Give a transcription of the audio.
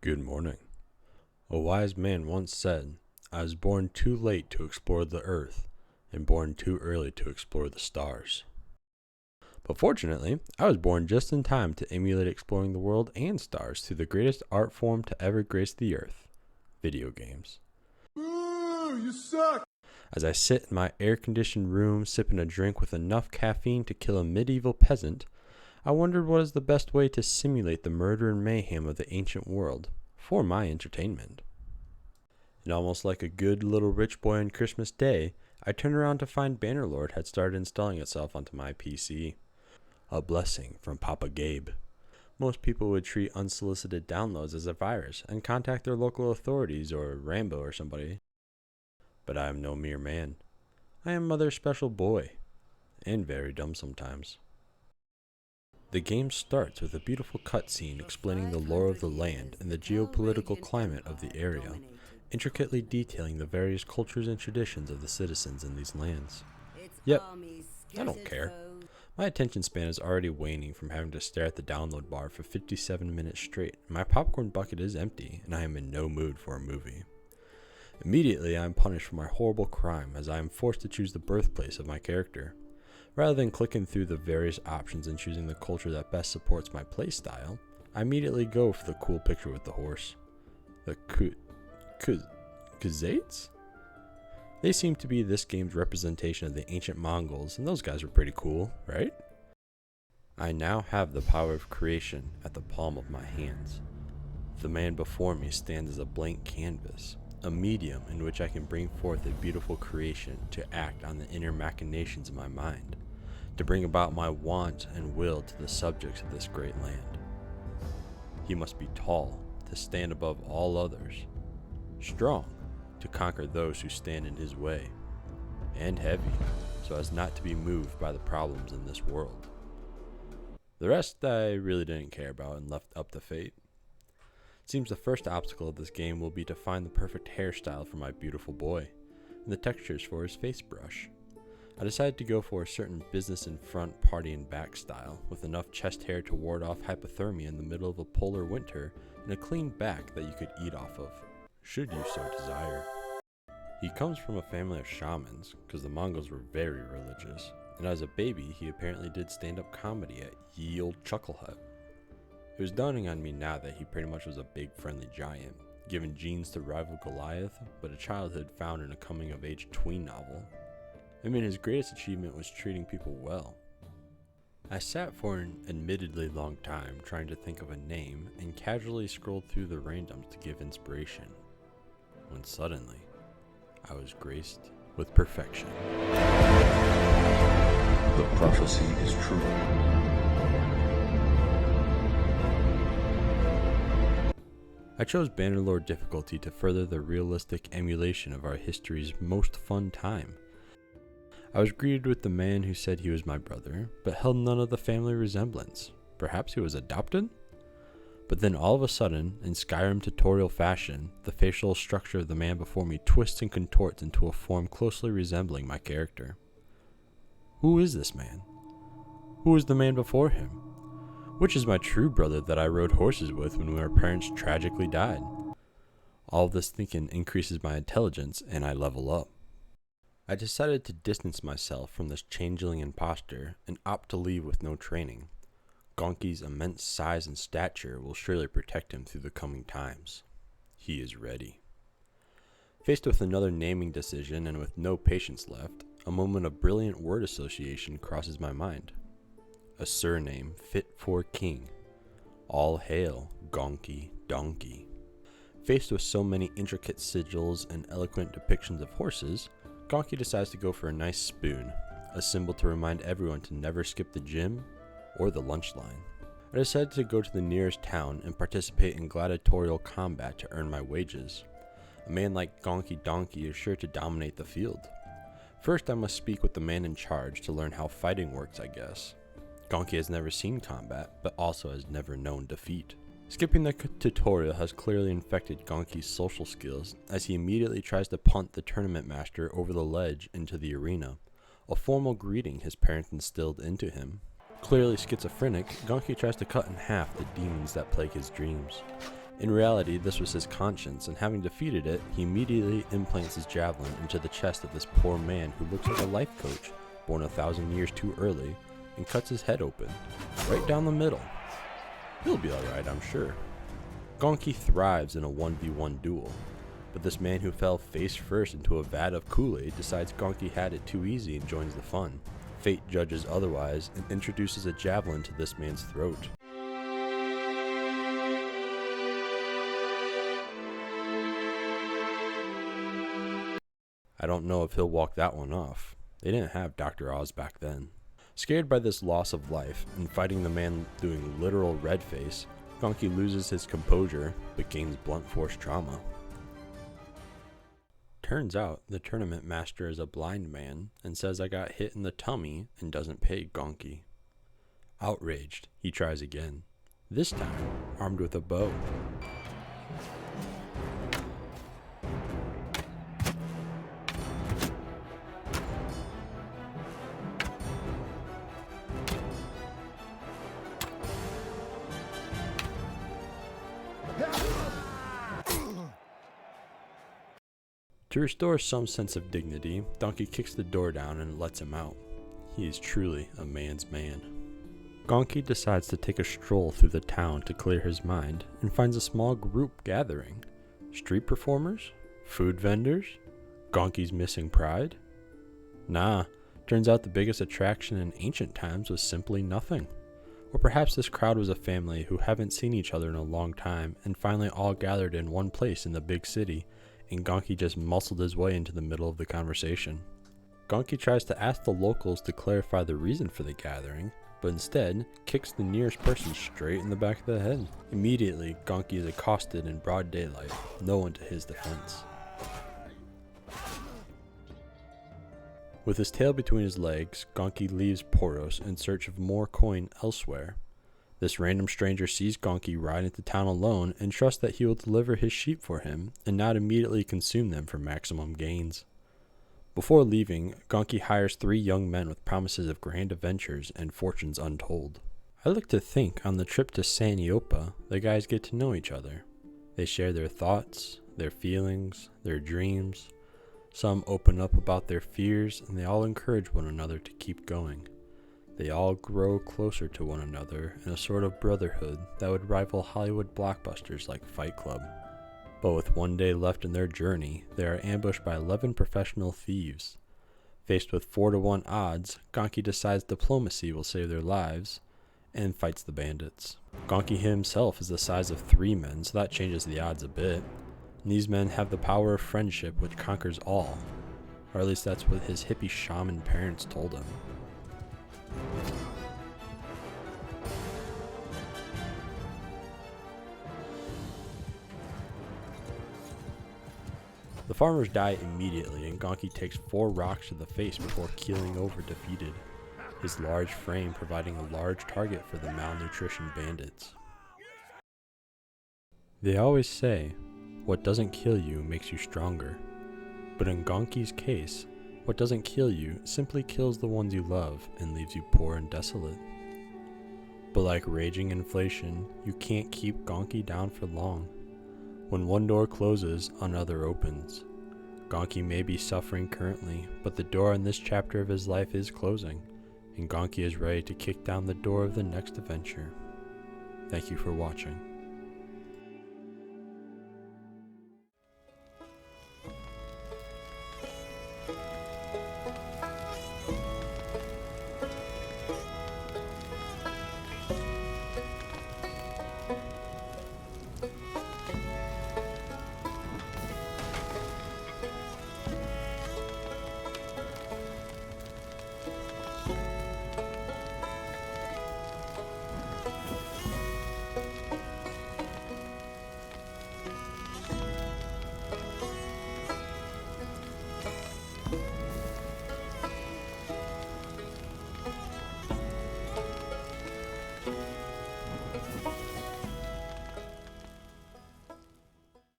Good morning. A wise man once said, "I was born too late to explore the earth, and born too early to explore the stars." But fortunately, I was born just in time to emulate exploring the world and stars through the greatest art form to ever grace the earth: video games. Ooh, you suck! As I sit in my air-conditioned room sipping a drink with enough caffeine to kill a medieval peasant, I wondered what is the best way to simulate the murder and mayhem of the ancient world for my entertainment. And almost like a good little rich boy on Christmas Day, I turned around to find Bannerlord had started installing itself onto my PC. A blessing from Papa Gabe. Most people would treat unsolicited downloads as a virus and contact their local authorities or Rambo or somebody. But I am no mere man. I am Mother's special boy, and very dumb sometimes. The game starts with a beautiful cutscene explaining the lore of the land and the geopolitical climate of the area, intricately detailing the various cultures and traditions of the citizens in these lands. Yep, I don't care. My attention span is already waning from having to stare at the download bar for 57 minutes straight. My popcorn bucket is empty, and I am in no mood for a movie. Immediately, I am punished for my horrible crime as I am forced to choose the birthplace of my character. Rather than clicking through the various options and choosing the culture that best supports my playstyle, I immediately go for the cool picture with the horse. The Khuzaits? They seem to be this game's representation of the ancient Mongols, and those guys were pretty cool, right? I now have the power of creation at the palm of my hands. The man before me stands as a blank canvas, a medium in which I can bring forth a beautiful creation to act on the inner machinations of my mind, to bring about my want and will to the subjects of this great land. He must be tall, to stand above all others, strong, to conquer those who stand in his way, and heavy, so as not to be moved by the problems in this world. The rest I really didn't care about and left up to fate. It seems the first obstacle of this game will be to find the perfect hairstyle for my beautiful boy, and the textures for his face brush. I decided to go for a certain business in front, party in back style, with enough chest hair to ward off hypothermia in the middle of a polar winter, and a clean back that you could eat off of, should you so desire. He comes from a family of shamans, because the Mongols were very religious, and as a baby he apparently did stand-up comedy at Ye Olde Chuckle Hut. It was dawning on me now that he pretty much was a big friendly giant, given genes to rival Goliath, but a childhood found in a coming-of-age tween novel. I mean, his greatest achievement was treating people well. I sat for an admittedly long time trying to think of a name and casually scrolled through the randoms to give inspiration, when suddenly, I was graced with perfection. The prophecy is true. I chose Bannerlord difficulty to further the realistic emulation of our history's most fun time. I was greeted with the man who said he was my brother, but held none of the family resemblance. Perhaps he was adopted? But then all of a sudden, in Skyrim tutorial fashion, the facial structure of the man before me twists and contorts into a form closely resembling my character. Who is this man? Who is the man before him? Which is my true brother that I rode horses with when our parents tragically died? All of this thinking increases my intelligence and I level up. I decided to distance myself from this changeling imposter and opt to leave with no training. Gonki's immense size and stature will surely protect him through the coming times. He is ready. Faced with another naming decision and with no patience left, a moment of brilliant word association crosses my mind. A surname fit for king. All hail, Gonki Donkey. Faced with so many intricate sigils and eloquent depictions of horses, Gonki decides to go for a nice spoon, a symbol to remind everyone to never skip the gym or the lunch line. I decided to go to the nearest town and participate in gladiatorial combat to earn my wages. A man like Gonki Donkey is sure to dominate the field. First I must speak with the man in charge to learn how fighting works, I guess. Gonki has never seen combat, but also has never known defeat. Skipping the tutorial has clearly infected Gonki's social skills, as he immediately tries to punt the tournament master over the ledge into the arena, a formal greeting his parents instilled into him. Clearly schizophrenic, Gonki tries to cut in half the demons that plague his dreams. In reality, this was his conscience, and having defeated it, he immediately implants his javelin into the chest of this poor man who looks like a life coach, born 1,000 years too early, and cuts his head open, right down the middle. He'll be alright, I'm sure. Gonki thrives in a 1v1 duel, but this man who fell face first into a vat of Kool-Aid decides Gonki had it too easy and joins the fun. Fate judges otherwise and introduces a javelin to this man's throat. I don't know if he'll walk that one off. They didn't have Dr. Oz back then. Scared by this loss of life and fighting the man doing literal red face, Gonki loses his composure but gains blunt force trauma. Turns out the tournament master is a blind man and says I got hit in the tummy and doesn't pay Gonki. Outraged, he tries again, this time armed with a bow. To restore some sense of dignity, Donkey kicks the door down and lets him out. He is truly a man's man. Gonki decides to take a stroll through the town to clear his mind and finds a small group gathering. Street performers? Food vendors? Gonki's missing pride? Nah, turns out the biggest attraction in ancient times was simply nothing. Or perhaps this crowd was a family who haven't seen each other in a long time and finally all gathered in one place in the big city, and Gonki just muscled his way into the middle of the conversation. Gonki tries to ask the locals to clarify the reason for the gathering, but instead kicks the nearest person straight in the back of the head. Immediately, Gonki is accosted in broad daylight, no one to his defense. With his tail between his legs, Gonki leaves Poros in search of more coin elsewhere. This random stranger sees Gonki ride into town alone and trusts that he will deliver his sheep for him and not immediately consume them for maximum gains. Before leaving, Gonki hires 3 young men with promises of grand adventures and fortunes untold. I like to think on the trip to Saniopa, the guys get to know each other. They share their thoughts, their feelings, their dreams. Some open up about their fears, and they all encourage one another to keep going. They all grow closer to one another in a sort of brotherhood that would rival Hollywood blockbusters like Fight Club. But with one day left in their journey, they are ambushed by 11 professional thieves. Faced with 4-to-1 odds, Gonki decides diplomacy will save their lives and fights the bandits. Gonki himself is the size of 3 men, so that changes the odds a bit. And these men have the power of friendship which conquers all, or at least that's what his hippie shaman parents told him. The farmers die immediately, and Gonki takes 4 rocks to the face before keeling over defeated, his large frame providing a large target for the malnutrition bandits. They always say, what doesn't kill you makes you stronger, but in Gonki's case, what doesn't kill you simply kills the ones you love and leaves you poor and desolate. But like raging inflation, you can't keep Gonki down for long. When one door closes, another opens. Gonki may be suffering currently, but the door in this chapter of his life is closing, and Gonki is ready to kick down the door of the next adventure. Thank you for watching.